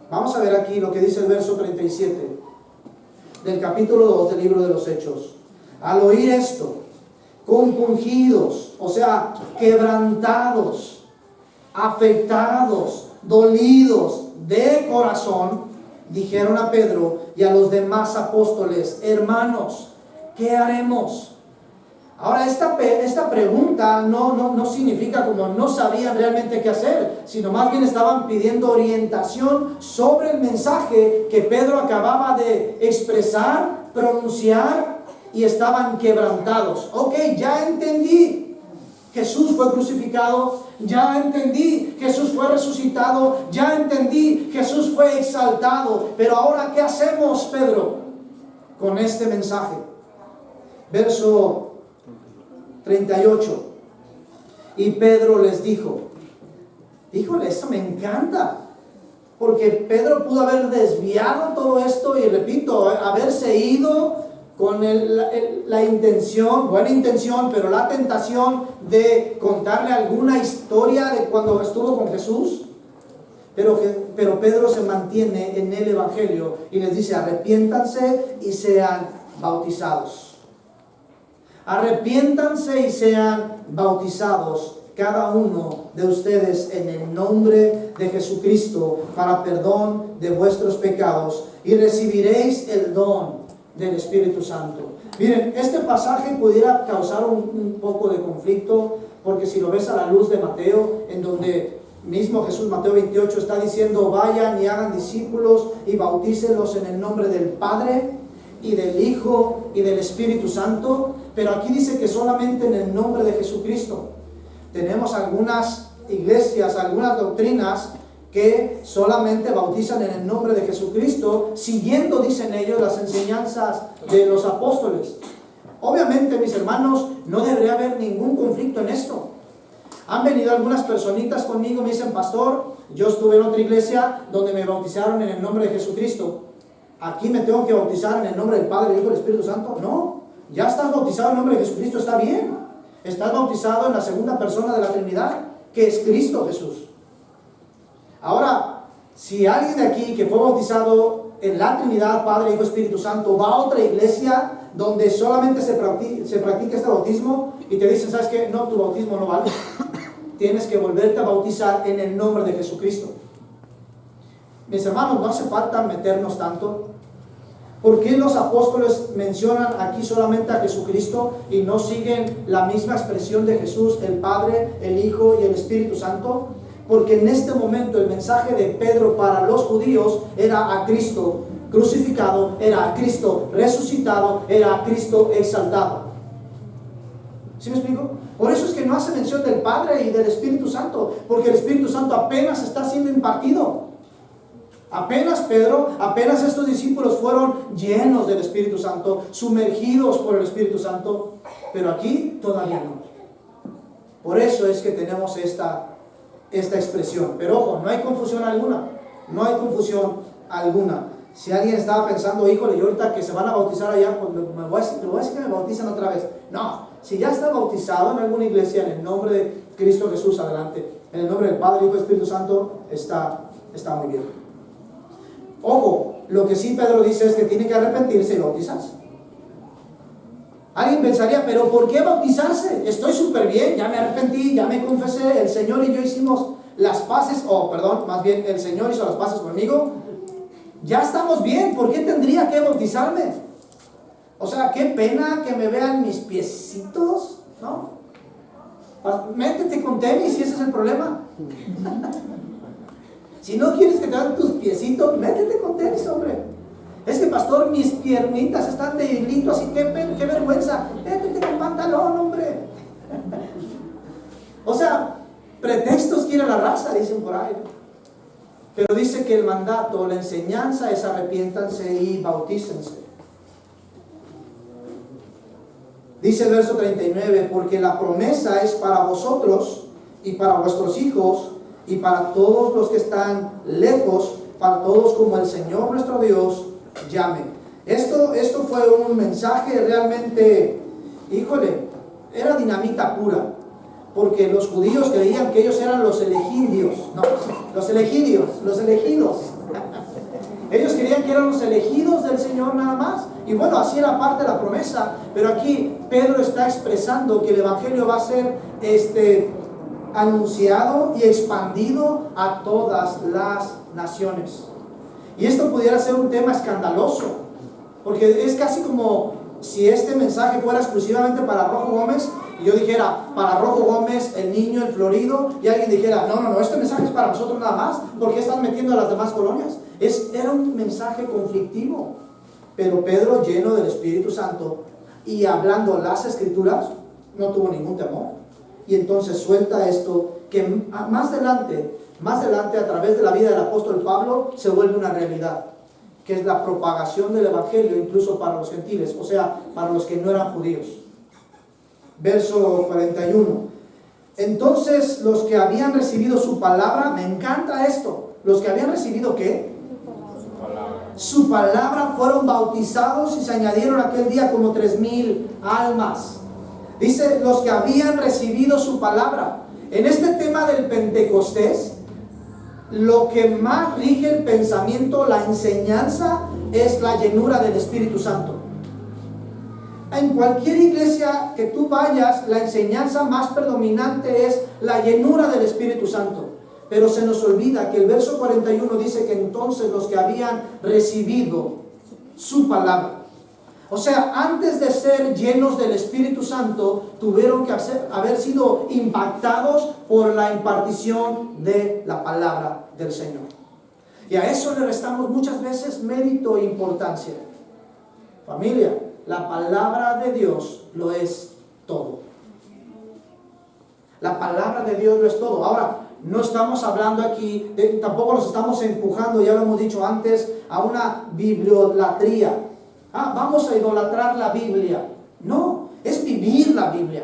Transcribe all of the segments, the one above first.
Vamos a ver aquí lo que dice el verso 37 del capítulo 2 del libro de los Hechos. Al oír esto, compungidos, o sea, quebrantados, afectados, dolidos de corazón, dijeron a Pedro y a los demás apóstoles: hermanos, ¿qué haremos? Ahora, esta pregunta no significa como no sabían realmente qué hacer, sino más bien estaban pidiendo orientación sobre el mensaje que Pedro acababa de expresar, pronunciar, y estaban quebrantados. Ok, ya entendí. Jesús fue crucificado, ya entendí. Jesús fue resucitado, ya entendí. Jesús fue exaltado. Pero ahora, ¿qué hacemos, Pedro, con este mensaje? Verso 38. Y Pedro les dijo, híjole, eso me encanta, porque Pedro pudo haber desviado todo esto y, repito, haberse ido con la intención, buena intención, pero la tentación de contarle alguna historia de cuando estuvo con Jesús. Pero Pedro se mantiene en el Evangelio y les dice: arrepiéntanse y sean bautizados. Arrepiéntanse y sean bautizados cada uno de ustedes en el nombre de Jesucristo para perdón de vuestros pecados, y recibiréis el don del Espíritu Santo. Miren, este pasaje pudiera causar un poco de conflicto, porque si lo ves a la luz de Mateo, en donde mismo Jesús, Mateo 28, está diciendo: vayan y hagan discípulos y bautícenlos en el nombre del Padre y del Hijo y del Espíritu Santo. Pero aquí dice que solamente en el nombre de Jesucristo. Tenemos algunas iglesias, algunas doctrinas que solamente bautizan en el nombre de Jesucristo, siguiendo, dicen ellos, las enseñanzas de los apóstoles. Obviamente, mis hermanos, no debería haber ningún conflicto en esto. Han venido algunas personitas conmigo, me dicen: pastor, yo estuve en otra iglesia donde me bautizaron en el nombre de Jesucristo. ¿Aquí me tengo que bautizar en el nombre del Padre, del Hijo y del Espíritu Santo? No, ya estás bautizado en el nombre de Jesucristo, está bien. Estás bautizado en la segunda persona de la Trinidad, que es Cristo Jesús. Ahora, si alguien de aquí que fue bautizado en la Trinidad, Padre, Hijo, Espíritu Santo, va a otra iglesia donde solamente se practica este bautismo y te dicen: ¿sabes qué? No, tu bautismo no vale. Tienes que volverte a bautizar en el nombre de Jesucristo. Mis hermanos, no hace falta meternos tanto. ¿Por qué los apóstoles mencionan aquí solamente a Jesucristo y no siguen la misma expresión de Jesús, el Padre, el Hijo y el Espíritu Santo? Porque en este momento el mensaje de Pedro para los judíos era a Cristo crucificado, era a Cristo resucitado, era a Cristo exaltado. ¿Sí me explico? Por eso es que no hace mención del Padre y del Espíritu Santo, porque el Espíritu Santo apenas está siendo impartido. Apenas estos discípulos fueron llenos del Espíritu Santo, sumergidos por el Espíritu Santo, pero aquí todavía no. Por eso es que tenemos esta expresión. Pero ojo, no hay confusión alguna. No hay confusión alguna. Si alguien estaba pensando: híjole, yo ahorita que se van a bautizar allá, pues le voy a decir que me bautizan otra vez. No, si ya está bautizado en alguna iglesia en el nombre de Cristo Jesús, adelante. En el nombre del Padre, Hijo y Espíritu Santo, está muy bien. Ojo, lo que sí Pedro dice es que tiene que arrepentirse y bautizarse. Alguien pensaría: ¿pero por qué bautizarse? Estoy súper bien, ya me arrepentí, ya me confesé, el Señor y yo hicimos las paces, más bien el Señor hizo las paces conmigo. Ya estamos bien, ¿por qué tendría que bautizarme? O sea, qué pena que me vean mis piecitos, ¿no? Métete con tenis si ese es el problema. Si no quieres que te hagan tus piecitos, métete con tenis, hombre. Es que, pastor, mis piernitas están de hilito, así que qué vergüenza. Métete con pantalón, hombre. O sea, pretextos quiere la raza, dicen por ahí. Pero dice que el mandato, la enseñanza es: arrepiéntanse y bautícense. Dice el verso 39: porque la promesa es para vosotros y para vuestros hijos y para todos los que están lejos, para todos como el Señor nuestro Dios llame. Esto fue un mensaje realmente, híjole, era dinamita pura, porque los judíos creían que ellos eran los elegidos, no, los elegidos, Ellos creían que eran los elegidos del Señor nada más. Y bueno, así era parte de la promesa. Pero aquí Pedro está expresando que el Evangelio va a ser anunciado y expandido a todas las naciones. Y esto pudiera ser un tema escandaloso, porque es casi como si este mensaje fuera exclusivamente para Rojo Gómez, y yo dijera, para Rojo Gómez, el niño, el Florido, y alguien dijera, no, este mensaje es para nosotros nada más, ¿por qué están metiendo a las demás colonias? Era un mensaje conflictivo. Pero Pedro, lleno del Espíritu Santo y hablando las Escrituras, no tuvo ningún temor. Y entonces suelta esto que más adelante, a través de la vida del apóstol Pablo, se vuelve una realidad, que es la propagación del Evangelio incluso para los gentiles, o sea, para los que no eran judíos. Verso 41. Entonces los que habían recibido su palabra, me encanta esto, los que habían recibido ¿qué? Su palabra fueron bautizados y se añadieron aquel día como 3,000 almas. Dice, los que habían recibido su palabra. En este tema del Pentecostés, lo que más rige el pensamiento, la enseñanza, es la llenura del Espíritu Santo. En cualquier iglesia que tú vayas, la enseñanza más predominante es la llenura del Espíritu Santo. Pero se nos olvida que el verso 41 dice que entonces los que habían recibido su palabra, o sea, antes de ser llenos del Espíritu Santo, tuvieron que haber sido impactados por la impartición de la palabra del Señor. Y a eso le restamos muchas veces mérito e importancia. Familia, la palabra de Dios lo es todo. La palabra de Dios lo es todo. Ahora, no estamos hablando aquí, tampoco nos estamos empujando, ya lo hemos dicho antes, a una bibliolatría. Vamos a idolatrar la Biblia. No, es vivir la Biblia.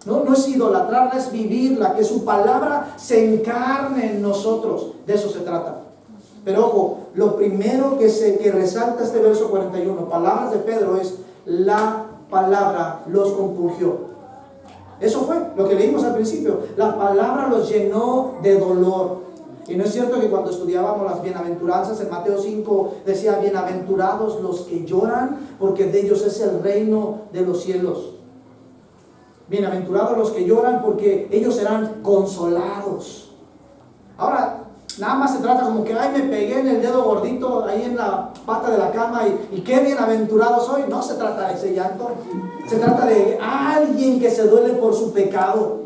No es idolatrarla, es vivirla, que su palabra se encarne en nosotros. De eso se trata. Pero ojo, lo primero que resalta este verso 41, palabras de Pedro, es la palabra los compungió. Eso fue lo que leímos al principio. La palabra los llenó de dolor. Y no es cierto que cuando estudiábamos las bienaventuranzas en Mateo 5 decía, bienaventurados los que lloran, porque de ellos es el reino de los cielos. Bienaventurados los que lloran, porque ellos serán consolados. Ahora, nada más se trata como que, me pegué en el dedo gordito ahí en la pata de la cama y qué bienaventurado soy. No se trata de ese llanto. Se trata de alguien que se duele por su pecado.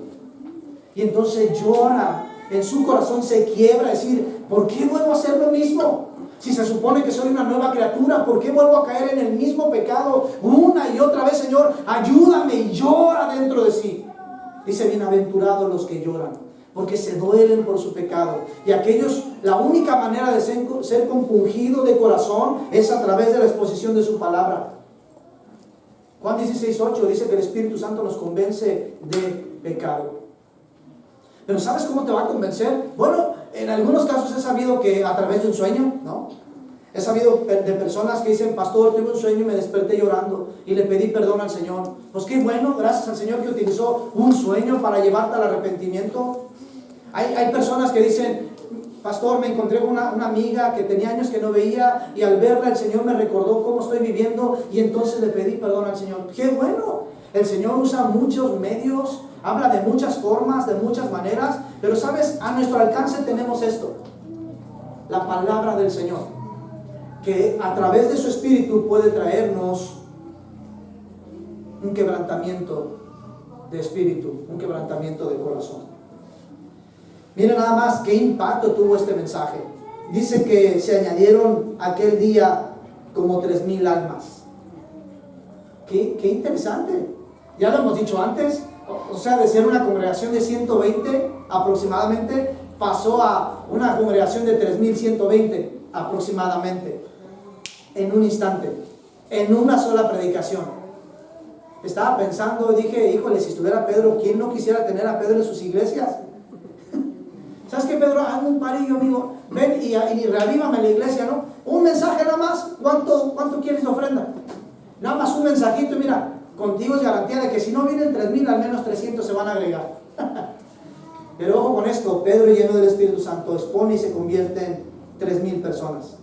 Y entonces llora. En su corazón se quiebra, decir, ¿por qué vuelvo a hacer lo mismo? Si se supone que soy una nueva criatura, ¿por qué vuelvo a caer en el mismo pecado una y otra vez? Señor, ayúdame, y llora dentro de sí. Dice, bienaventurados los que lloran, porque se duelen por su pecado. Y aquellos, la única manera de ser compungido de corazón es a través de la exposición de su palabra. Juan 16:8 dice que el Espíritu Santo nos convence de pecado. Pero ¿sabes cómo te va a convencer? Bueno, en algunos casos he sabido que a través de un sueño, ¿no? He sabido de personas que dicen, pastor, tuve un sueño y me desperté llorando y le pedí perdón al Señor. Pues qué bueno, gracias al Señor que utilizó un sueño para llevarte al arrepentimiento. Hay personas que dicen, pastor, me encontré con una amiga que tenía años que no veía y al verla el Señor me recordó cómo estoy viviendo y entonces le pedí perdón al Señor. ¡Qué bueno! El Señor usa muchos medios, habla de muchas formas, de muchas maneras, pero ¿sabes? A nuestro alcance tenemos esto, la palabra del Señor, que a través de su Espíritu puede traernos un quebrantamiento de espíritu, un quebrantamiento de corazón. Miren nada más qué impacto tuvo este mensaje. Dice que se añadieron aquel día como 3,000 almas. Qué interesante. Ya lo hemos dicho antes, o sea, de ser una congregación de 120 aproximadamente, pasó a una congregación de 3,120 aproximadamente, en un instante, en una sola predicación. Estaba pensando, dije, híjole, si estuviera Pedro, ¿quién no quisiera tener a Pedro en sus iglesias? ¿Sabes qué, Pedro? Hazme un parillo, amigo, ven y reavívame la iglesia, ¿no? Un mensaje nada más, ¿cuánto quieres de ofrenda? Nada más un mensajito y mira, contigo es garantía de que si no vienen 3,000, al menos 300 se van a agregar. Pero ojo con esto, Pedro, lleno del Espíritu Santo, expone y se convierten 3,000 personas.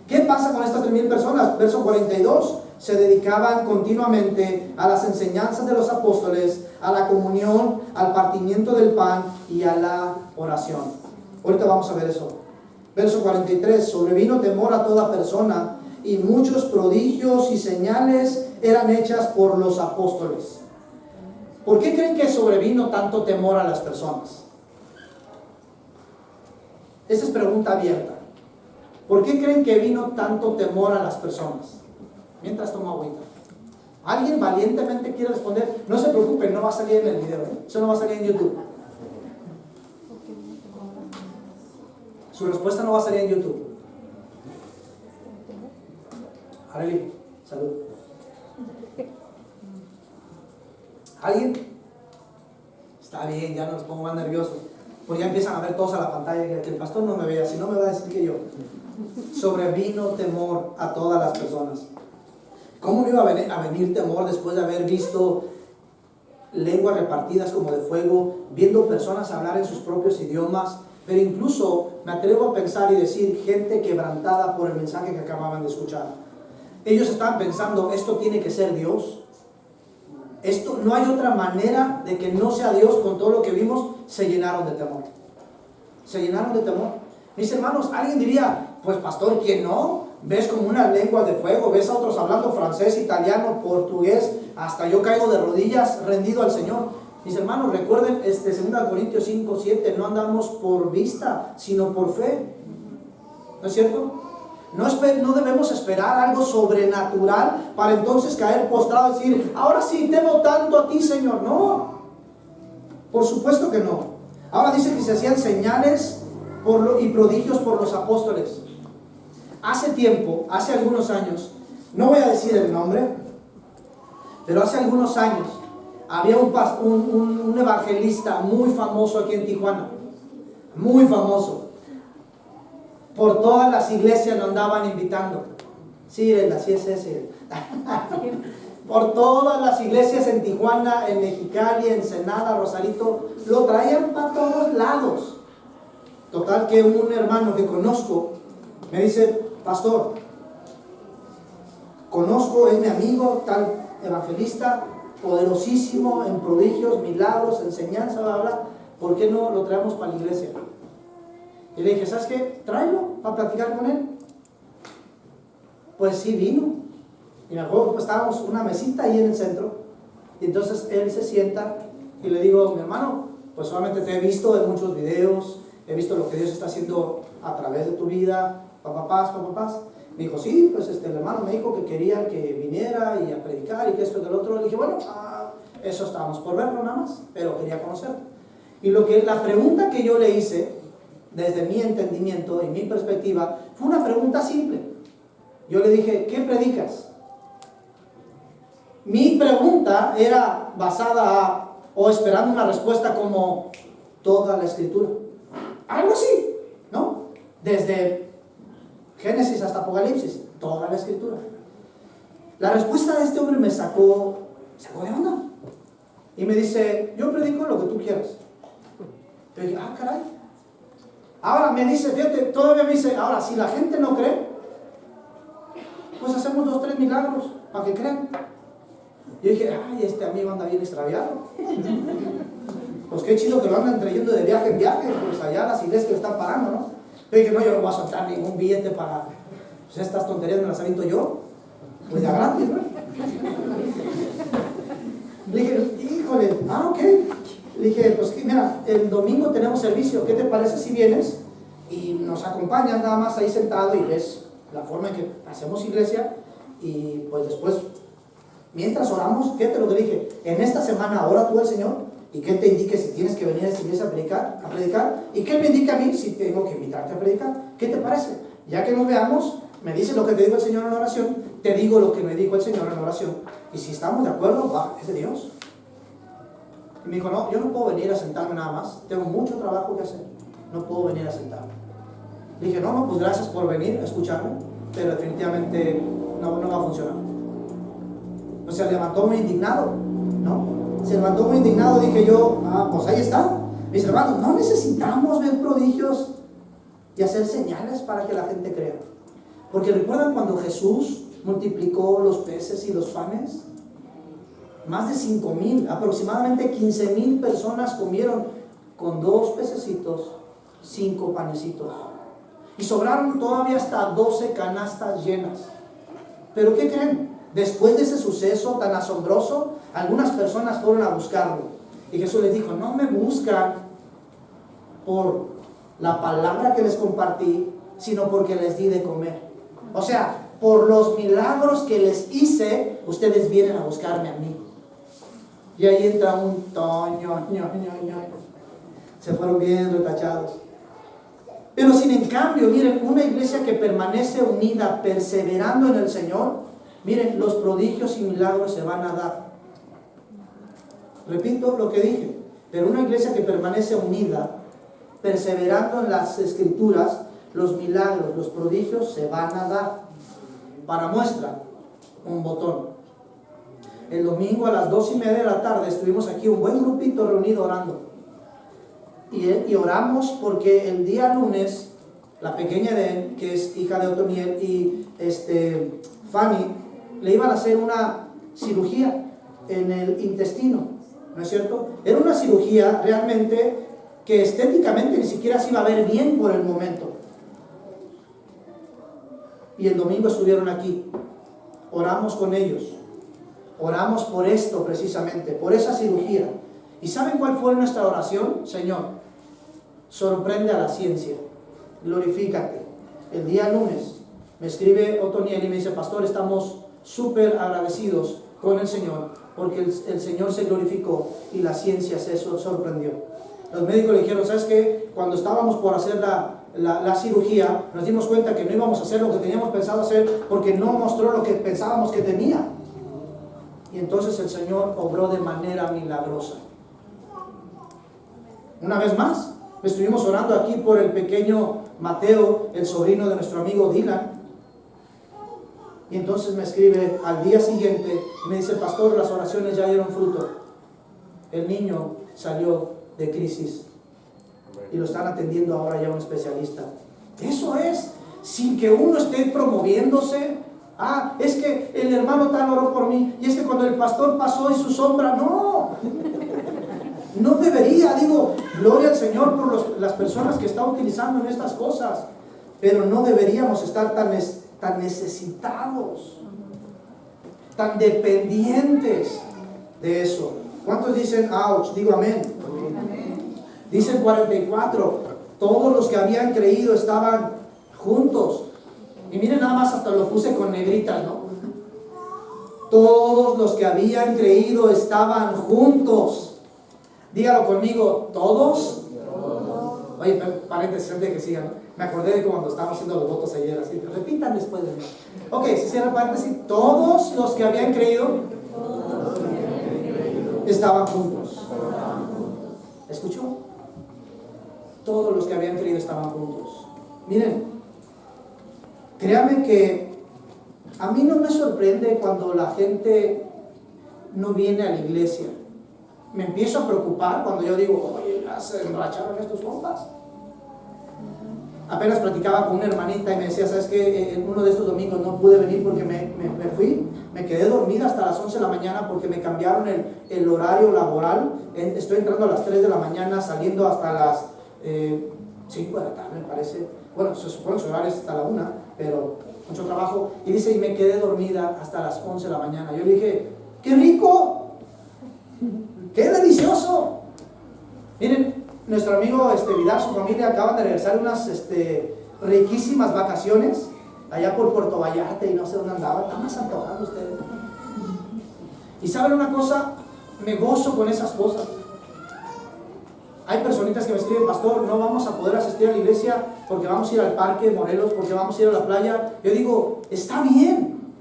¿Qué pasa con estas 3,000 personas? Verso 42, se dedicaban continuamente a las enseñanzas de los apóstoles, a la comunión, al partimiento del pan y a la oración. Ahorita vamos a ver eso. Verso 43, sobrevino temor a toda persona y muchos prodigios y señales eran hechas por los apóstoles. ¿Por qué creen que sobrevino tanto temor a las personas? Esa es pregunta abierta. ¿Por qué creen que vino tanto temor a las personas? Mientras tomo agüita. ¿Alguien valientemente quiere responder? No se preocupen, no va a salir en el video, ¿eh? Eso no va a salir en YouTube. Su respuesta no va a salir en YouTube. Arely, salud. ¿Alguien? Está bien, ya no los pongo más nerviosos. Pues ya empiezan a ver todos a la pantalla, que el pastor no me vea, si no me va a decir que yo. Sobrevino temor a todas las personas. ¿Cómo no iba a venir temor después de haber visto lenguas repartidas como de fuego, viendo personas hablar en sus propios idiomas, pero incluso me atrevo a pensar y decir gente quebrantada por el mensaje que acababan de escuchar? Ellos estaban pensando, esto tiene que ser Dios. Esto, no hay otra manera de que no sea Dios. Con todo lo que vimos, se llenaron de temor. Se llenaron de temor. Mis hermanos, alguien diría, pues pastor, ¿quién no? Ves como unas lenguas de fuego, ves a otros hablando francés, italiano, portugués, hasta yo caigo de rodillas rendido al Señor. Mis hermanos, recuerden 2 Corintios 5, 7, no andamos por vista, sino por fe. ¿No es cierto? No debemos esperar algo sobrenatural para entonces caer postrado y decir, ahora sí temo tanto a ti, Señor. No, por supuesto que no. Ahora dice que se hacían señales y prodigios por los apóstoles. Hace tiempo, hace algunos años, no voy a decir el nombre, pero hace algunos años había un evangelista muy famoso aquí en Tijuana, muy famoso. Por todas las iglesias lo andaban invitando. Sí, así es ese. Por todas las iglesias en Tijuana, en Mexicali, en Ensenada, Rosarito, lo traían para todos lados. Total que un hermano que conozco me dice, pastor, conozco, es mi amigo, tal evangelista, poderosísimo en prodigios, milagros, enseñanza, bla, bla, ¿por qué no lo traemos para la iglesia? Y le dije, ¿sabes qué? Tráelo para platicar con él. Pues sí, vino. Y me acuerdo que estábamos una mesita ahí en el centro. Y entonces él se sienta y le digo, mi hermano, pues solamente te he visto en muchos videos, he visto lo que Dios está haciendo a través de tu vida, papás. Me dijo, sí, pues el hermano me dijo que quería que viniera y a predicar y que esto y que lo otro. Le dije, bueno, eso estábamos por verlo nada más, pero quería conocerlo. Y la pregunta que yo le hice, desde mi entendimiento y mi perspectiva, fue una pregunta simple. Yo le dije, ¿qué predicas? Mi pregunta era basada o esperando una respuesta como toda la escritura. Algo así, ¿no? Desde Génesis hasta Apocalipsis, toda la escritura. La respuesta de este hombre me sacó de onda. Y me dice, yo predico lo que tú quieras. Yo dije, caray. Ahora me dice, fíjate, todavía me dice, ahora si la gente no cree, pues hacemos 2, 3 milagros para que crean. Yo dije, este amigo anda bien extraviado. Pues qué chido que lo andan trayendo de viaje en viaje, pues allá las iglesias que lo están parando, ¿no? Yo dije, no, yo no voy a soltar ningún billete para, pues estas tonterías me las aviento yo, pues ya gratis, ¿no? Le dije, híjole, ok. Le dije, pues mira, el domingo tenemos servicio, ¿qué te parece si vienes y nos acompañas nada más ahí sentado y ves la forma en que hacemos iglesia? Y pues después, mientras oramos, fíjate lo que dije, en esta semana ora tú al Señor y que Él te indique si tienes que venir a esta iglesia a predicar y que Él me indique a mí si tengo que invitarte a predicar. ¿Qué te parece? Ya que nos veamos, me dices lo que te dijo el Señor en la oración, te digo lo que me dijo el Señor en la oración, y si estamos de acuerdo, es de Dios. Y me dijo, no, yo no puedo venir a sentarme nada más, tengo mucho trabajo que hacer, no puedo venir a sentarme. Le dije, no, pues gracias por venir a escucharme, pero definitivamente no va a funcionar. O sea, se levantó muy indignado, ¿no? Se levantó muy indignado, dije yo, pues ahí está. Mis hermanos, no necesitamos ver prodigios. y hacer señales para que la gente crea. Porque recuerdan cuando Jesús multiplicó los peces y los panes, más de 5,000, aproximadamente 15,000 personas comieron con 2 pececitos, 5 panecitos, y sobraron todavía hasta 12 canastas llenas. Pero ¿qué creen? Después de ese suceso tan asombroso, algunas personas fueron a buscarlo, y Jesús les dijo: no me buscan por la palabra que les compartí, sino porque les di de comer. O sea, por los milagros que les hice, ustedes vienen a buscarme a mí. Y ahí entra un toño. Se fueron bien retachados. Pero sin en cambio, miren, una iglesia que permanece unida, perseverando en el Señor, miren, los prodigios y milagros se van a dar. Repito lo que dije, pero una iglesia que permanece unida, perseverando en las Escrituras, los milagros, los prodigios se van a dar. Para muestra, un botón. El domingo a las 2:30 de la tarde estuvimos aquí un buen grupito reunido orando. Y oramos porque el día lunes, la pequeña de él, que es hija de Otoniel, y Fanny, le iban a hacer una cirugía en el intestino, ¿no es cierto? Era una cirugía realmente que estéticamente ni siquiera se iba a ver bien por el momento. Y el domingo estuvieron aquí, oramos con ellos, oramos por esto precisamente, por esa cirugía. ¿Y saben cuál fue nuestra oración? Señor, sorprende a la ciencia, glorifícate. El día lunes me escribe Otoniel y me dice: pastor, estamos súper agradecidos con el Señor, porque el Señor se glorificó y la ciencia se sorprendió. Los médicos le dijeron: ¿sabes qué? Cuando estábamos por hacer la cirugía, nos dimos cuenta que no íbamos a hacer lo que teníamos pensado hacer, porque no mostró lo que pensábamos que tenía. Y entonces el Señor obró de manera milagrosa. Una vez más, estuvimos orando aquí por el pequeño Mateo, el sobrino de nuestro amigo Dylan. Y entonces me escribe al día siguiente y me dice: pastor, las oraciones ya dieron fruto. El niño salió de crisis y lo están atendiendo ahora ya un especialista. Eso es, sin que uno esté promoviéndose. Es que el hermano tal oró por mí, y es que cuando el pastor pasó y su sombra, no debería. Digo, gloria al Señor por las personas que está utilizando en estas cosas, pero no deberíamos estar tan necesitados, tan dependientes de eso. ¿Cuántos dicen ouch? Digo amén. Dice el 44, todos los que habían creído estaban juntos. Y miren, nada más hasta lo puse con negritas, ¿no? Todos los que habían creído estaban juntos. Dígalo conmigo, ¿todos? Oye, paréntesis antes de que sigan. Me acordé de cuando estábamos haciendo los votos ayer, así. Repitan después de mí. Ok, si cierra paréntesis, todos los que habían creído estaban juntos. ¿Escuchó? Todos los que habían creído estaban juntos. Miren, créame que a mí no me sorprende cuando la gente no viene a la iglesia. Me empiezo a preocupar cuando yo digo: oye, ya se emborracharon estos compas. Apenas platicaba con una hermanita y me decía: ¿sabes qué? En uno de estos domingos no pude venir porque me fui, me quedé dormida hasta las 11 de la mañana porque me cambiaron el horario laboral. Estoy entrando a las 3 de la mañana, saliendo hasta las 5 de la tarde, me parece. Bueno, se supone que su horario es hasta la 1, pero mucho trabajo. Y dice: y me quedé dormida hasta las 11 de la mañana. Yo le dije: ¡qué rico! ¡Qué delicioso! Miren, nuestro amigo Vidal, su familia acaban de regresar de unas riquísimas vacaciones allá por Puerto Vallarta y no sé dónde andaban. Están más antojados ustedes. Y saben una cosa, me gozo con esas cosas. Hay personitas que me escriben: pastor, no vamos a poder asistir a la iglesia porque vamos a ir al parque de Morelos, porque vamos a ir a la playa. Yo digo: está bien,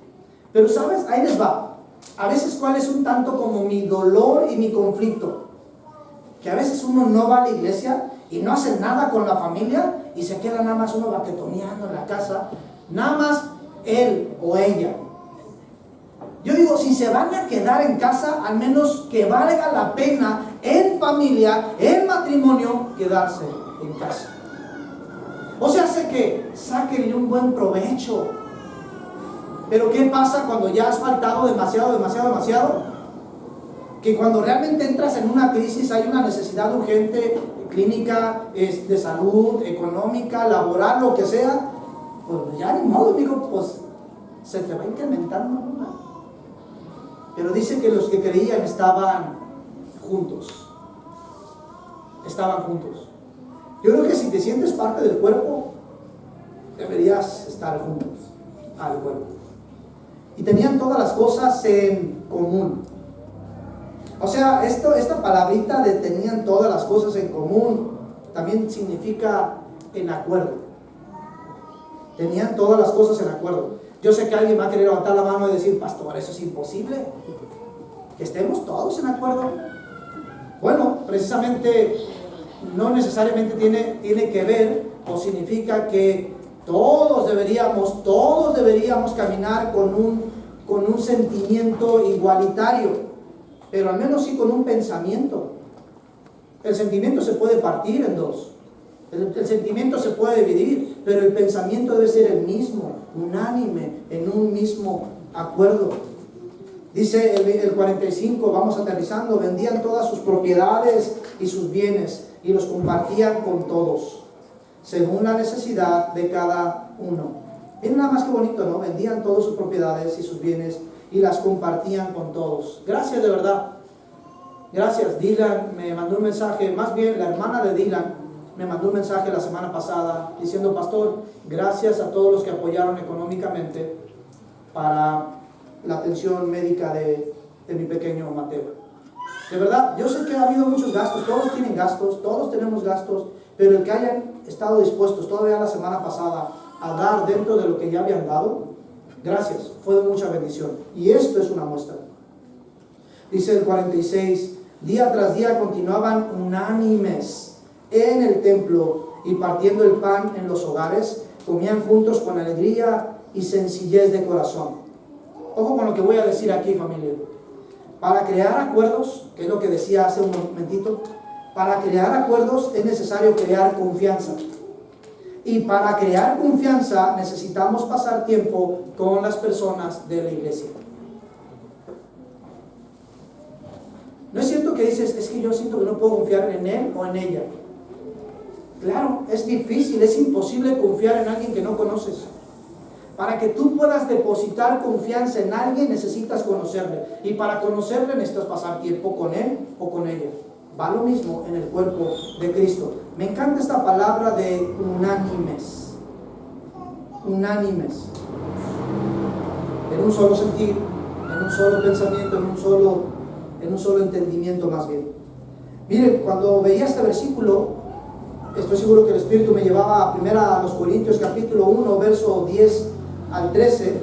pero sabes, ahí les va. A veces, ¿cuál es un tanto como mi dolor y mi conflicto? Que a veces uno no va a la iglesia y no hace nada con la familia y se queda nada más uno baquetoneando en la casa, nada más él o ella. Yo digo, si se van a quedar en casa, al menos que valga la pena en familia, en matrimonio, quedarse en casa. O sea, hace que sáquenle un buen provecho. Pero ¿qué pasa cuando ya has faltado demasiado? Que cuando realmente entras en una crisis, hay una necesidad urgente, clínica, de salud, económica, laboral, lo que sea, pues ya ni modo, amigo, pues se te va incrementando, ¿no? Pero dice que los que creían estaban juntos. Estaban juntos. Yo creo que si te sientes parte del cuerpo, deberías estar juntos al cuerpo. Y tenían todas las cosas en común. O sea, esta palabrita de tenían todas las cosas en común también significa en acuerdo. Tenían todas las cosas en acuerdo. Yo sé que alguien va a querer levantar la mano y decir, pastor, eso es imposible. Que estemos todos en acuerdo. Bueno, precisamente no necesariamente tiene que ver o significa que todos deberíamos caminar con un sentimiento igualitario, pero al menos sí con un pensamiento. El sentimiento se puede partir en dos. El sentimiento se puede dividir, pero el pensamiento debe ser el mismo, unánime, en un mismo acuerdo. Dice el 45, vamos aterrizando, vendían todas sus propiedades y sus bienes y los compartían con todos, según la necesidad de cada uno. Miren nada más que bonito, ¿no? Vendían todas sus propiedades y sus bienes y las compartían con todos. Gracias, de verdad. Gracias. Dylan me mandó un mensaje, más bien la hermana de Dylan me mandó un mensaje la semana pasada diciendo, pastor, gracias a todos los que apoyaron económicamente para la atención médica de mi pequeño Mateo. De verdad, yo sé que ha habido muchos gastos, todos tienen gastos, todos tenemos gastos, pero el que hayan estado dispuestos todavía la semana pasada a dar dentro de lo que ya habían dado, gracias, fue de mucha bendición. Y esto es una muestra. Dice el 46, día tras día continuaban unánimes en el templo y partiendo el pan en los hogares, comían juntos con alegría y sencillez de corazón. Ojo con lo que voy a decir aquí, familia. Para crear acuerdos, que es lo que decía hace un momentito, para crear acuerdos es necesario crear confianza. Y para crear confianza necesitamos pasar tiempo con las personas de la iglesia. No es cierto que dices, es que yo siento que no puedo confiar en él o en ella. Claro, es difícil, es imposible confiar en alguien que no conoces. Para que tú puedas depositar confianza en alguien necesitas conocerle. Y para conocerle necesitas pasar tiempo con él o con ella. Va lo mismo en el cuerpo de Cristo. Me encanta esta palabra de unánimes. Unánimes. En un solo sentir, en un solo pensamiento, en un solo entendimiento más bien. Miren, cuando veía este versículo, estoy seguro que el Espíritu me llevaba a los Corintios capítulo 1, verso 10 al 13,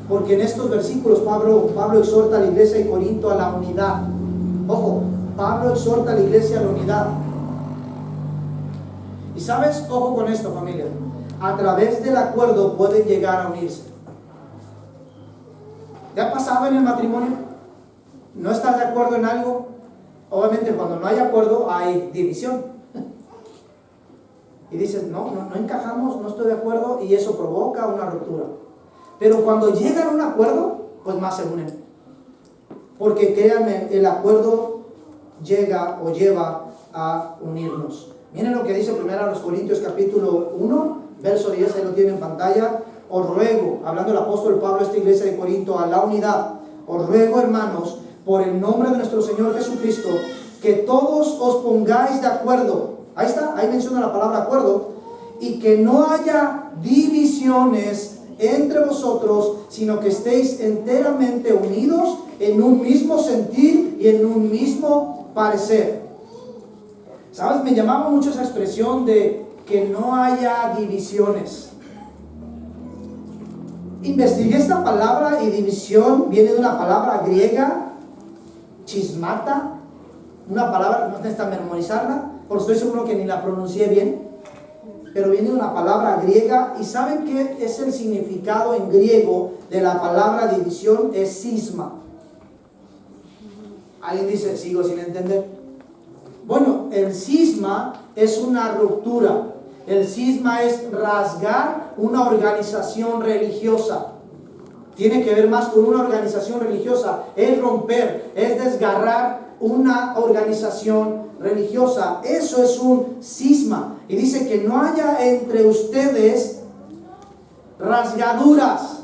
porque en estos versículos Pablo exhorta a la iglesia de Corinto a la unidad. Ojo, Pablo exhorta a la iglesia a la unidad. Y sabes, ojo con esto, familia, a través del acuerdo pueden llegar a unirse. ¿Te ha pasado en el matrimonio? ¿No estás de acuerdo en algo? Obviamente cuando no hay acuerdo hay división. Y dices, no encajamos, no estoy de acuerdo, y eso provoca una ruptura. Pero cuando llegan a un acuerdo, pues más se unen. Porque créanme, el acuerdo llega o lleva a unirnos. Miren lo que dice 1 Corintios capítulo 1, verso 10, ahí lo tienen en pantalla. Os ruego, hablando el apóstol Pablo a esta iglesia de Corinto, a la unidad, os ruego, hermanos, por el nombre de nuestro Señor Jesucristo, que todos os pongáis de acuerdo. Ahí está, ahí menciona la palabra acuerdo. Y que no haya divisiones entre vosotros, sino que estéis enteramente unidos en un mismo sentir y en un mismo parecer. ¿Sabes? Me llamaba mucho esa expresión de que no haya divisiones. Investigué esta palabra y división viene de una palabra griega, chismata, una palabra, no necesitan memorizarla, porque estoy seguro que ni la pronuncié bien, pero viene de una palabra griega. ¿Y saben qué es el significado en griego de la palabra división? Es cisma. Alguien dice, sigo sin entender. Bueno, el cisma es una ruptura. El cisma es rasgar una organización religiosa. Tiene que ver más con una organización religiosa. Es romper, es desgarrar una organización religiosa. Eso es un cisma. Y dice que no haya entre ustedes rasgaduras.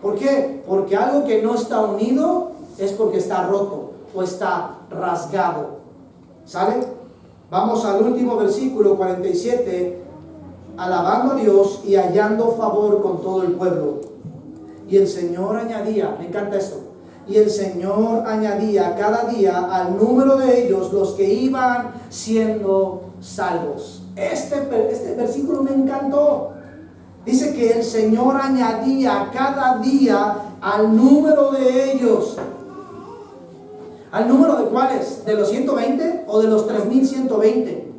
¿Por qué? Porque algo que no está unido es porque está roto o está rasgado. ¿Sale? Vamos al último versículo 47. Alabando a Dios y hallando favor con todo el pueblo. Y el Señor añadía, me encanta esto, y el Señor añadía cada día al número de ellos los que iban siendo salvos. Este versículo me encantó. Dice que el Señor añadía cada día al número de ellos. ¿Al número de cuáles? ¿De los 120 o de los 3120?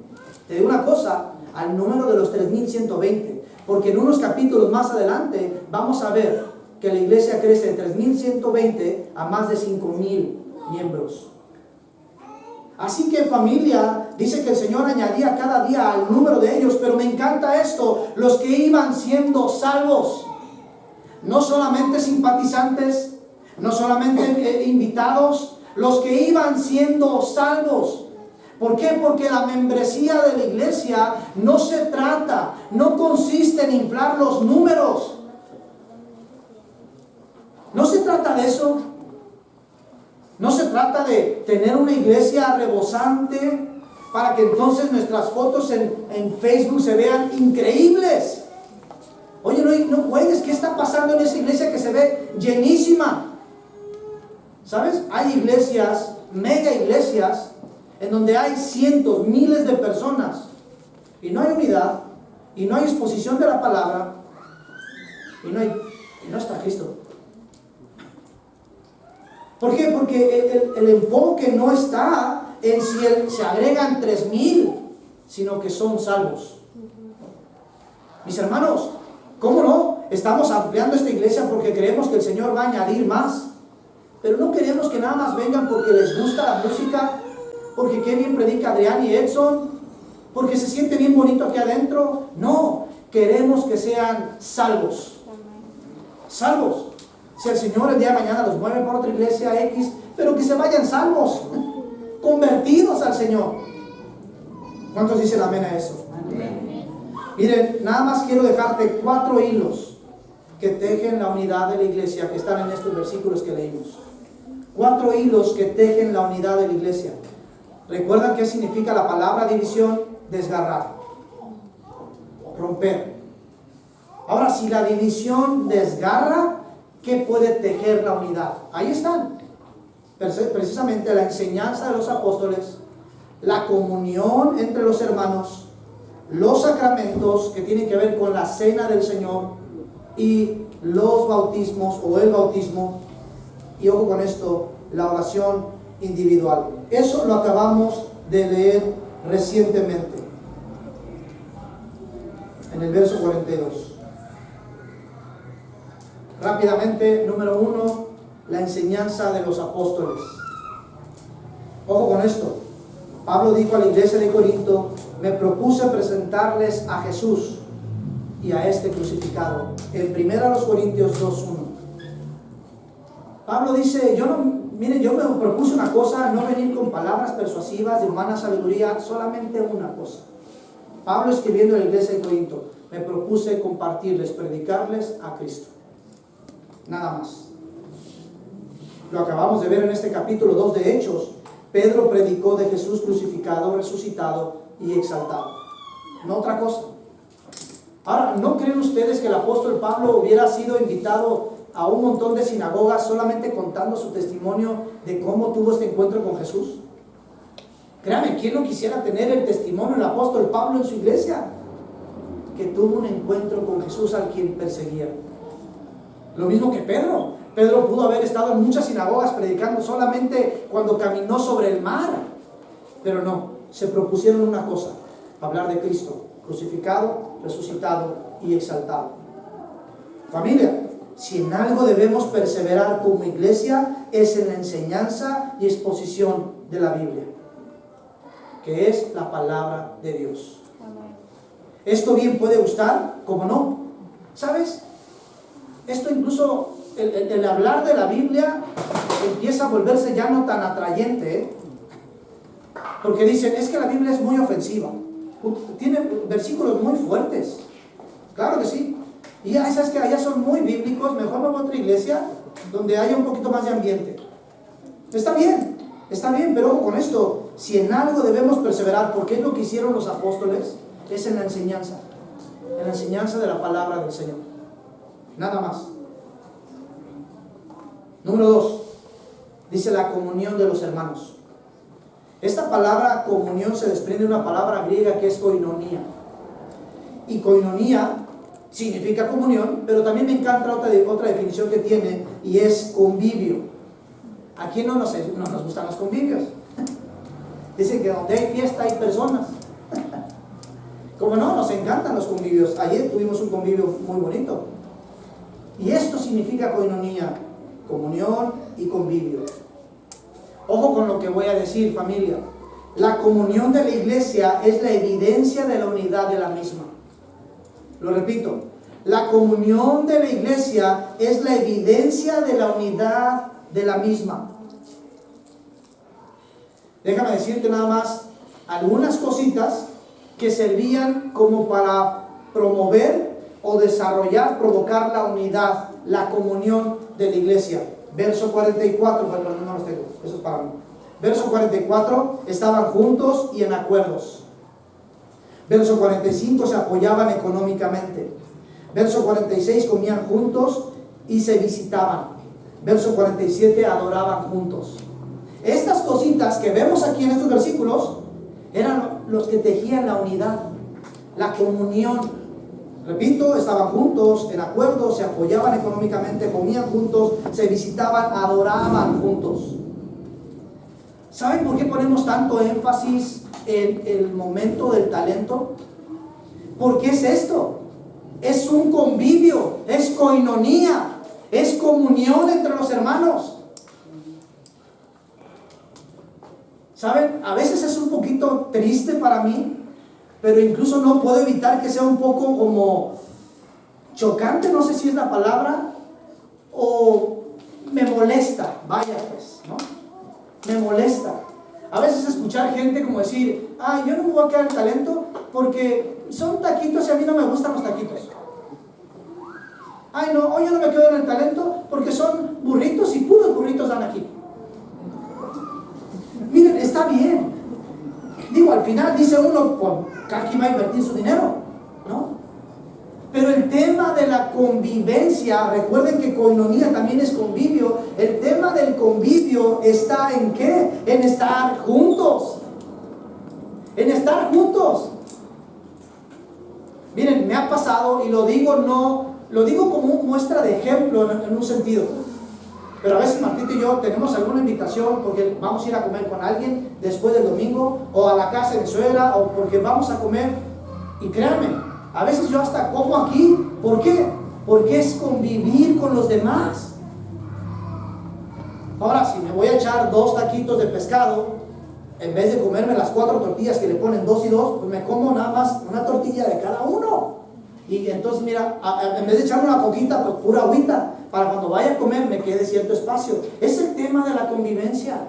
Te digo una cosa, al número de los 3120. Porque en unos capítulos más adelante vamos a ver que la iglesia crece de 3120 a más de 5000 miembros. Así que familia, dice que el Señor añadía cada día al número de ellos, pero me encanta esto, los que iban siendo salvos, no solamente simpatizantes, no solamente invitados, los que iban siendo salvos. ¿Por qué? Porque la membresía de la iglesia no consiste en inflar los números. No se trata de eso. No se trata de tener una iglesia rebosante para que entonces nuestras fotos en Facebook se vean increíbles. Oye, no juegues, ¿qué está pasando en esa iglesia que se ve llenísima? ¿Sabes? Hay iglesias, mega iglesias, en donde hay cientos, miles de personas y no hay unidad, y no hay exposición de la palabra, y no está Cristo. ¿Por qué? Porque el enfoque no está en si se agregan 3000, sino que son salvos. Mis hermanos, ¿cómo no? Estamos ampliando esta iglesia porque creemos que el Señor va a añadir más. Pero no queremos que nada más vengan porque les gusta la música, porque qué bien predica Adrián y Edson, porque se siente bien bonito aquí adentro. No, queremos que sean salvos. Salvos. Si el Señor el día de mañana los mueve por otra iglesia X, pero que se vayan salvos, convertidos al Señor. ¿Cuántos dicen amén a eso? Amén. Miren, nada más quiero dejarte 4 hilos que tejen la unidad de la iglesia, que están en estos versículos que leímos. 4 hilos que tejen la unidad de la iglesia. ¿Recuerdan qué significa la palabra división? Desgarrar, romper. Ahora, si la división desgarra, ¿qué puede tejer la unidad? Ahí están. Precisamente la enseñanza de los apóstoles, la comunión entre los hermanos, los sacramentos que tienen que ver con la cena del Señor y los bautismos o el bautismo. Y ojo con esto, la oración individual. Eso lo acabamos de leer recientemente en el verso 42. Rápidamente, número 1, la enseñanza de los apóstoles. Ojo con esto. Pablo dijo a la iglesia de Corinto: me propuse presentarles a Jesús y a este crucificado. En 1 Corintios 2:1. Pablo dice: yo me propuse una cosa, no venir con palabras persuasivas de humana sabiduría, solamente una cosa. Pablo escribiendo a la iglesia de Corinto: me propuse compartirles, predicarles a Cristo. Nada más. Lo acabamos de ver en este capítulo 2 de Hechos. Pedro predicó de Jesús crucificado, resucitado y exaltado. No otra cosa. Ahora, ¿no creen ustedes que el apóstol Pablo hubiera sido invitado a un montón de sinagogas solamente contando su testimonio de cómo tuvo este encuentro con Jesús? Créame, ¿quién no quisiera tener el testimonio del apóstol Pablo en su iglesia? Que tuvo un encuentro con Jesús al quien perseguía. Lo mismo que Pedro. Pedro pudo haber estado en muchas sinagogas predicando solamente cuando caminó sobre el mar. Pero no, se propusieron una cosa: hablar de Cristo, crucificado, resucitado y exaltado. Familia, si en algo debemos perseverar como iglesia, es en la enseñanza y exposición de la Biblia, que es la palabra de Dios. Esto bien puede gustar, como no. ¿Sabes? Esto incluso, el hablar de la Biblia empieza a volverse ya no tan atrayente, ¿eh? Porque dicen, es que la Biblia es muy ofensiva. Tiene versículos muy fuertes. Claro que sí. Y ya sabes que allá son muy bíblicos, mejor me voy a otra iglesia donde haya un poquito más de ambiente. Está bien, pero ojo con esto. Si en algo debemos perseverar, porque es lo que hicieron los apóstoles, es en la enseñanza de la palabra del Señor. Nada más. Número 2, dice la comunión de los hermanos. Esta palabra comunión se desprende de una palabra griega que es koinonía. Y koinonía significa comunión, pero también me encanta otra definición que tiene, y es convivio. ¿A quién no nos gustan los convivios? Dice que donde hay fiesta hay personas. Como no, nos encantan los convivios. Ayer tuvimos un convivio muy bonito. Y esto significa koinonía, comunión y convivio. Ojo con lo que voy a decir, familia. La comunión de la iglesia es la evidencia de la unidad de la misma. Lo repito, la comunión de la iglesia es la evidencia de la unidad de la misma. Déjame decirte nada más algunas cositas que servían como para promover o desarrollar, provocar la unidad, la comunión de la iglesia. Verso 44, perdón, no los tengo, eso es para mí. Verso 44, estaban juntos y en acuerdos. Verso 45, se apoyaban económicamente. Verso 46, comían juntos y se visitaban. Verso 47, adoraban juntos. Estas cositas que vemos aquí en estos versículos eran los que tejían la unidad, la comunión. Repito, estaban juntos, en acuerdo, se apoyaban económicamente, comían juntos, se visitaban, adoraban juntos. ¿Saben por qué ponemos tanto énfasis en el momento del talento? Porque es esto, es un convivio, es koinonía, es comunión entre los hermanos. ¿Saben? A veces es un poquito triste para mí, pero incluso no puedo evitar que sea un poco como chocante, no sé si es la palabra, o me molesta, vaya pues, ¿no? Me molesta. A veces escuchar gente como decir, yo no me voy a quedar en talento porque son taquitos y a mí no me gustan los taquitos. No, hoy yo no me quedo en el talento porque son burritos y puros burritos dan aquí. Miren, está bien. Digo, al final dice uno, pues cada quien va a invertir su dinero, ¿no? Pero el tema de la convivencia, recuerden que koinonía también es convivio. El tema del convivio está ¿en qué? En estar juntos. En estar juntos. Miren, me ha pasado, y lo digo como una muestra de ejemplo en un sentido. Pero a veces Martita y yo tenemos alguna invitación porque vamos a ir a comer con alguien después del domingo, o a la casa de mi suegra, o porque vamos a comer. Y créanme, a veces yo hasta como aquí. ¿Por qué? Porque es convivir con los demás. Ahora, si me voy a echar 2 taquitos de pescado, en vez de comerme las 4 tortillas que le ponen 2 y 2, pues me como nada más una tortilla de cada uno. Y entonces, mira, en vez de echarme una coquita, pues pura agüita, para cuando vaya a comer me quede cierto espacio. Es el tema de la convivencia.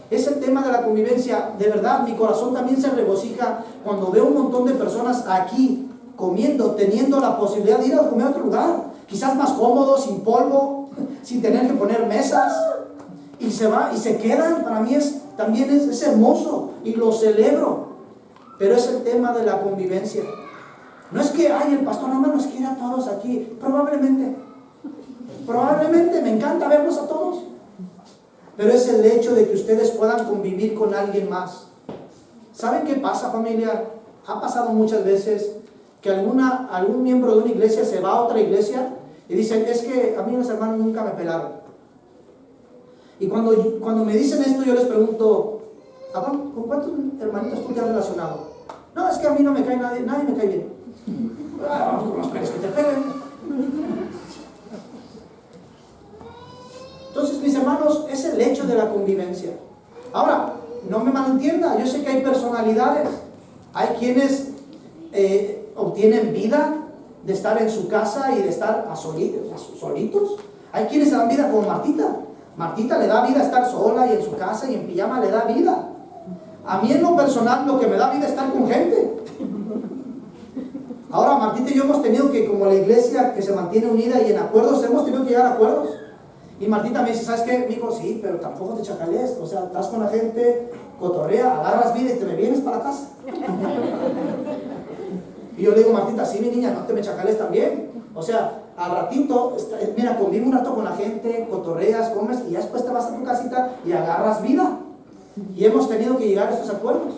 Es el tema de la convivencia. De verdad, mi corazón también se regocija cuando veo un montón de personas aquí comiendo, teniendo la posibilidad de ir a comer a otro lugar, quizás más cómodo, sin polvo, sin tener que poner mesas, y se quedan. Para mí también es hermoso y lo celebro, pero es el tema de la convivencia. No es que el pastor nada más nos quiere a todos aquí. Probablemente me encanta verlos a todos, pero es el hecho de que ustedes puedan convivir con alguien más. ¿Saben qué pasa, familia? Ha pasado muchas veces que algún miembro de una iglesia se va a otra iglesia y dicen, es que a mí los hermanos nunca me pelaron. Y cuando me dicen esto, yo les pregunto, ¿con cuántos hermanitos tú te has relacionado? No, es que a mí no me cae nadie me cae bien. Vamos con los peres que te peguen. Entonces, mis hermanos, es el hecho de la convivencia. Ahora, no me malentienda, yo sé que hay personalidades, hay quienes obtienen vida de estar en su casa y de estar solitos. Hay quienes se dan vida como Martita. Martita le da vida estar sola y en su casa y en pijama le da vida. A mí en lo personal lo que me da vida es estar con gente. Ahora Martita y yo hemos tenido que, como la iglesia que se mantiene unida y en acuerdos, hemos tenido que llegar a acuerdos. Y Martita me dice, ¿sabes qué? Mijo, sí, pero tampoco te chacalees. O sea, estás con la gente, cotorrea, agarras vida y te me vienes para casa. Y yo le digo, Martita, sí, mi niña, no te me chacales también. O sea, al ratito, mira, convive un rato con la gente, cotorreas, comes y ya después te vas a tu casita y agarras vida. Y hemos tenido que llegar a estos acuerdos,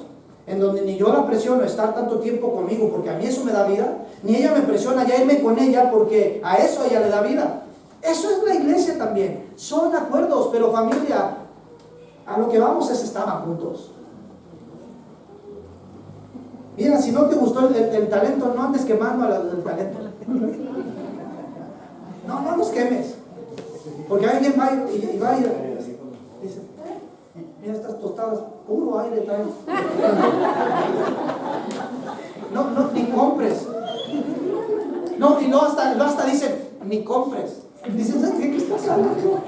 en donde ni yo la presiono a estar tanto tiempo conmigo porque a mí eso me da vida, ni ella me presiona ya irme con ella porque a eso ella le da vida. Eso es la iglesia también. Son acuerdos, pero familia, a lo que vamos es estaban juntos. Mira, si no te gustó el talento, no andes quemando el talento. No los quemes. Porque alguien va y va a ir. Dice, mira estas tostadas, puro aire traen. No, ni compres. No, y no hasta dicen, ni compres. Dicen, ¿sabes qué estás hablando?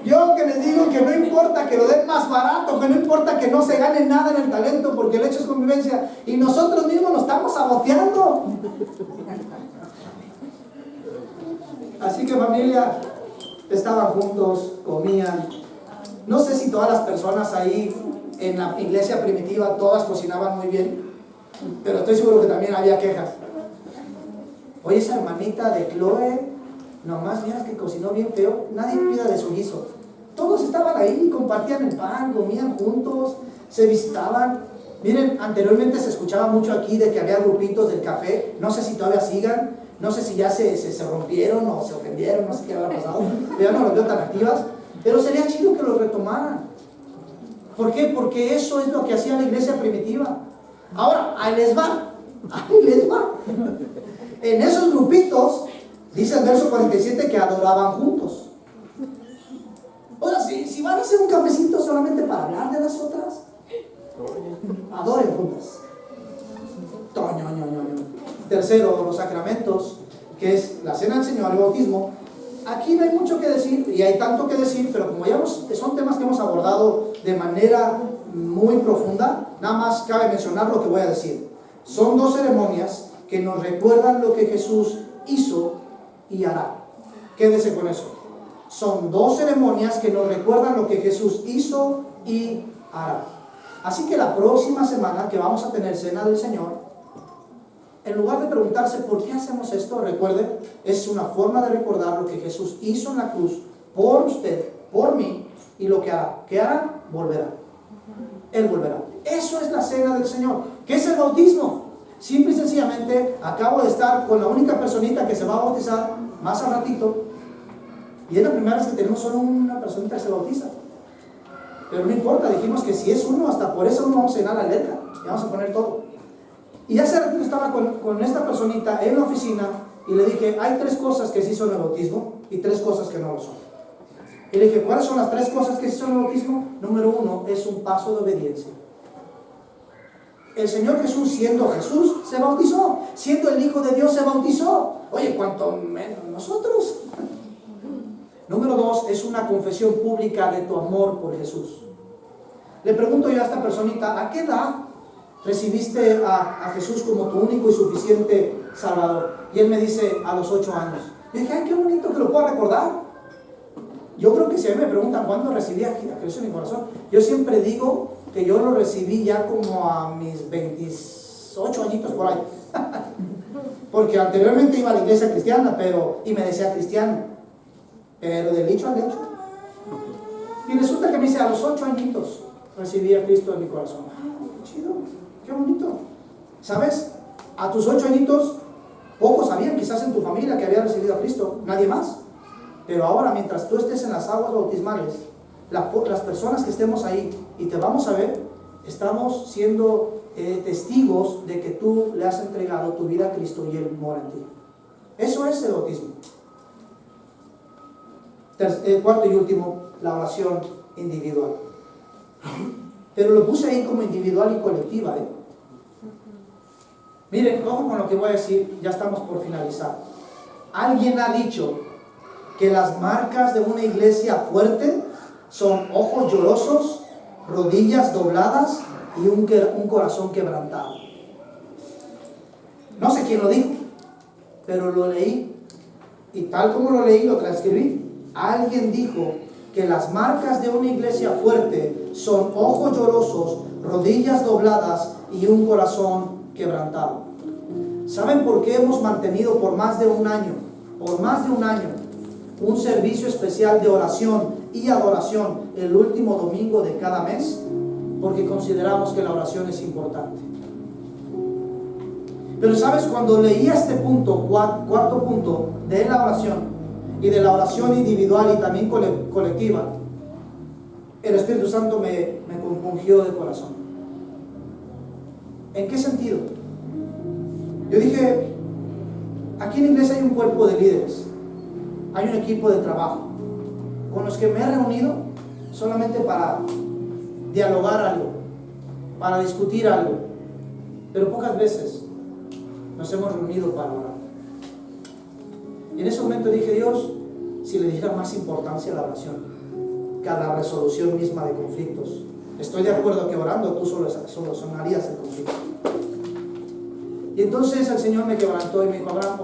Yo que les digo que no importa que lo den más barato, que no importa que no se gane nada en el talento, porque el hecho es convivencia, y nosotros mismos nos estamos saboteando. Así que familia, estaban juntos, comían. No sé si todas las personas ahí en la iglesia primitiva, todas cocinaban muy bien, pero estoy seguro que también había quejas. Oye, esa hermanita de Chloe, nomás miras que cocinó bien feo, nadie cuida de su guiso. Todos estaban ahí, compartían el pan, comían juntos, se visitaban. Miren, anteriormente se escuchaba mucho aquí de que había grupitos del café, no sé si todavía sigan, no sé si ya se rompieron o se ofendieron, no sé qué habrá pasado, pero ya no los veo tan activas, pero sería chido que los retomaran. ¿Por qué? Porque eso es lo que hacía la iglesia primitiva. Ahora, ahí les va. En esos grupitos, dice el verso 47 que adoraban juntos. O sea, si van a hacer un cafecito solamente para hablar de las otras, adoren juntas. Tercero, los sacramentos, que es la cena del Señor y el bautismo. Aquí no hay mucho que decir, y hay tanto que decir, pero como ya son temas que hemos abordado de manera muy profunda, nada más cabe mencionar lo que voy a decir. Son dos ceremonias que nos recuerdan lo que Jesús hizo y hará. Quédese con eso. Son dos ceremonias que nos recuerdan lo que Jesús hizo y hará. Así que la próxima semana que vamos a tener cena del Señor, en lugar de preguntarse por qué hacemos esto, recuerde, es una forma de recordar lo que Jesús hizo en la cruz por usted, por mí, y lo que hará. ¿Qué hará? Volverá. Él volverá. Eso es la cena del Señor. ¿Qué es el bautismo? Simple y sencillamente, acabo de estar con la única personita que se va a bautizar más al ratito, y es la primera vez que tenemos solo una personita que se bautiza. Pero no importa, dijimos que si es uno, hasta por eso no vamos a llenar la letra, y vamos a poner todo. Y hace ratito estaba con esta personita en la oficina y le dije, hay 3 cosas que sí son el bautismo y 3 cosas que no lo son. Y le dije, ¿cuáles son las 3 cosas que sí son el bautismo? Número 1, es un paso de obediencia. El Señor Jesús, siendo Jesús, se bautizó. Siendo el Hijo de Dios, se bautizó. Oye, cuanto menos nosotros. Número 2, es una confesión pública de tu amor por Jesús. Le pregunto yo a esta personita, ¿a qué edad recibiste a Jesús como tu único y suficiente Salvador? Y él me dice, a los 8 años. Yo dije, ay, qué bonito que lo pueda recordar. Yo creo que si a mí me preguntan cuándo recibí a Jesús en mi corazón, yo siempre digo que yo lo recibí ya como a mis 28 añitos por ahí. Porque anteriormente iba a la iglesia cristiana, y me decía cristiano. Pero del dicho al hecho. Y resulta que me dice, a los 8 añitos recibí a Cristo en mi corazón. Qué chido, qué bonito. ¿Sabes? A tus 8 añitos, pocos sabían quizás en tu familia que había recibido a Cristo, nadie más. Pero ahora, mientras tú estés en las aguas bautismales, las personas que estemos ahí y te vamos a ver, estamos siendo testigos de que tú le has entregado tu vida a Cristo y Él mora en ti. Eso es el bautismo. Cuarto y último, la oración individual. Pero lo puse ahí como individual y colectiva, Miren, ojo con lo que voy a decir, ya estamos por finalizar. Alguien ha dicho que las marcas de una iglesia fuerte son ojos llorosos, rodillas dobladas y un corazón quebrantado. No sé quién lo dijo, pero lo leí. Y tal como lo leí, lo transcribí. Alguien dijo que las marcas de una iglesia fuerte son ojos llorosos, rodillas dobladas y un corazón quebrantado. ¿Saben por qué hemos mantenido por más de un año, un servicio especial de oración y adoración el último domingo de cada mes? Porque consideramos que la oración es importante. Pero sabes, cuando leía este punto, cuarto punto de la oración, y de la oración individual y también colectiva, el Espíritu Santo me compungió de corazón. ¿En qué sentido? Yo dije, aquí en la iglesia hay un cuerpo de líderes, hay un equipo de trabajo, con los que me he reunido solamente para dialogar algo, para discutir algo, pero pocas veces nos hemos reunido para orar. Y en ese momento dije, Dios, si le diera más importancia a la oración que a la resolución misma de conflictos. Estoy de acuerdo que orando tú solucionarías el conflicto. Y entonces el Señor me quebrantó y me dijo, Abraham,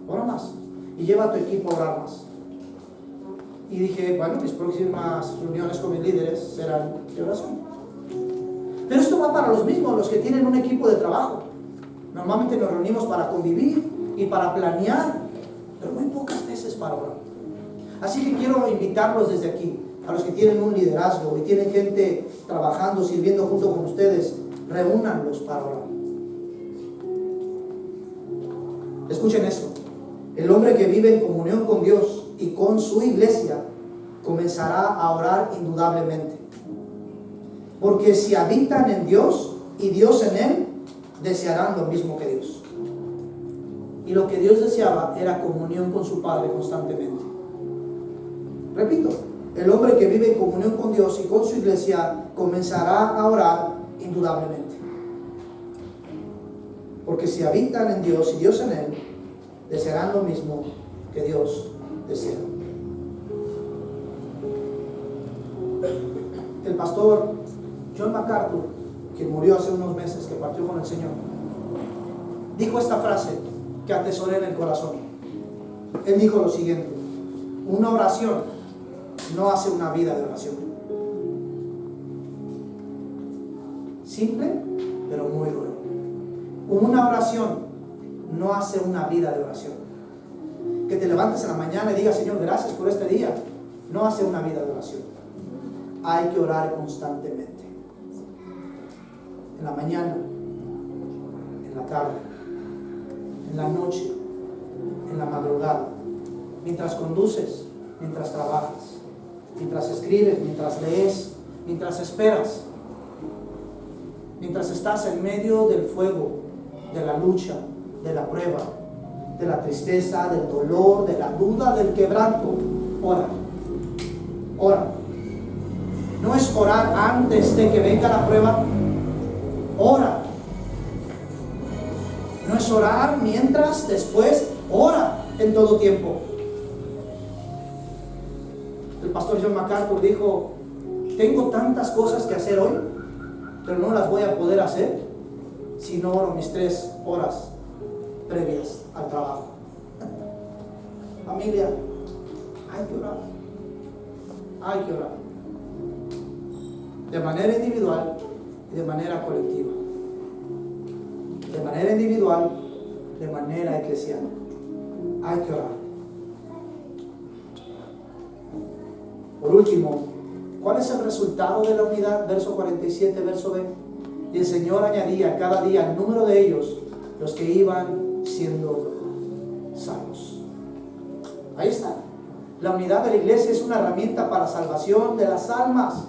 ora más, y lleva a tu equipo a orar más. Y dije, bueno, mis próximas reuniones con mis líderes serán de oración. Pero esto va para los mismos, los que tienen un equipo de trabajo. Normalmente nos reunimos para convivir y para planear, pero muy pocas veces para orar. Así que quiero invitarlos desde aquí, a los que tienen un liderazgo y tienen gente trabajando, sirviendo junto con ustedes, reúnanlos para orar. Escuchen esto: el hombre que vive en comunión con Dios y con su iglesia comenzará a orar indudablemente, porque si habitan en Dios y Dios en él, desearán lo mismo que Dios. Y lo que Dios deseaba era comunión con su Padre constantemente. Repito, el hombre que vive en comunión con Dios y con su iglesia comenzará a orar indudablemente, porque si habitan en Dios y Dios en él, desearán lo mismo que Dios desea. El pastor John MacArthur, que murió hace unos meses, que partió con el Señor, dijo esta frase que atesoré en el corazón. Él dijo lo siguiente: una oración no hace una vida de oración. Simple, pero muy duro. Una oración no hace una vida de oración. Que te levantes en la mañana y digas, Señor, gracias por este día, no hace una vida de oración. Hay que orar constantemente. En la mañana, en la tarde, en la noche, en la madrugada, mientras conduces, mientras trabajas, mientras escribes, mientras lees, mientras esperas, mientras estás en medio del fuego, de la lucha, de la prueba, de la tristeza, del dolor, de la duda, del quebranto. Ora, ora. No es orar antes de que venga la prueba. Ora. No es orar mientras, después. Ora en todo tiempo. El pastor John MacArthur dijo, tengo tantas cosas que hacer hoy, pero no las voy a poder hacer si no oro mis 3 horas previas al trabajo. Familia, hay que orar. Hay que orar. De manera individual y de manera colectiva. De manera individual, de manera eclesial. Hay que orar. Por último, ¿cuál es el resultado de la unidad? Verso 47, verso B. Y el Señor añadía cada día el número de ellos, los que iban siendo salvos. Ahí está. La unidad de la iglesia es una herramienta para la salvación de las almas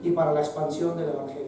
y para la expansión del Evangelio.